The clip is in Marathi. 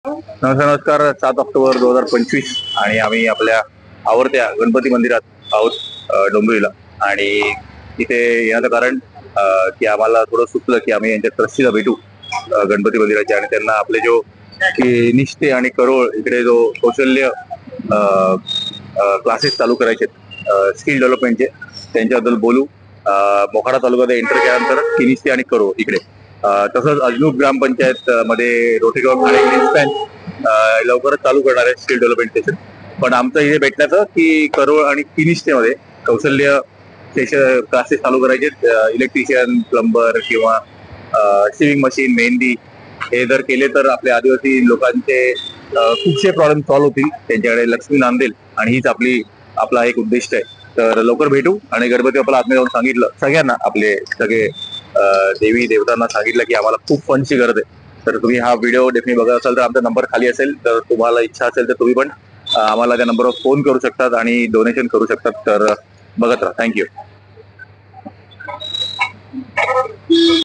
नमस्कार 7 ऑक्टोबर 2025 आणि आम्ही आपल्या आवडत्या गणपती मंदिरात आहोत डोंबिवलीला. आणि इथे येण्याचं कारण की आम्हाला थोडं सुचलं की आम्ही यांच्या ट्रस्टीला भेटू गणपती मंदिराचे आणि त्यांना आपले जो की निष्ठे आणि करोळ इकडे जो कौशल्य क्लासेस चालू करायचे स्किल डेव्हलपमेंटचे त्यांच्याबद्दल बोलू. मोखाडा तालुक्यात एंटर केल्यानंतर किनिस्ते आणि करोळ इकडे तसंच अजनूर ग्रामपंचायत मध्ये रोटेगाव लवकरच चालू करणार आहे स्किल डेव्हलपमेंट सेशन. पण आमचं इथे भेटण्याचं की करोळ आणि किनिस्तेमध्ये कौशल्य सेशन क्लासेस चालू करायचे. इलेक्ट्रिशियन, प्लंबर किंवा सिविंग मशीन, मेहंदी हे जर केले तर आपल्या आदिवासी लोकांचे खूपसे प्रॉब्लेम सॉल्व्ह होतील, त्यांच्याकडे लक्ष्मी नांदेल आणि हीच आपला एक उद्दिष्ट आहे. तर लवकर भेटू. आणि गणपती बाप्पाला आत्मे जाऊन सांगितलं सगळ्यांना, आपले सगळे देवी देवतांना सांगितलं की आम्हाला खूप फंडची गरज आहे. तर तुम्ही हा व्हिडिओ डेफिनेटली बघत असाल तर आमचा नंबर खाली असेल, तर तुम्हाला इच्छा असेल तर तुम्ही पण आम्हाला त्या नंबरवर फोन करू शकतात आणि डोनेशन करू शकतात. तर बघत राहा. थँक्यू.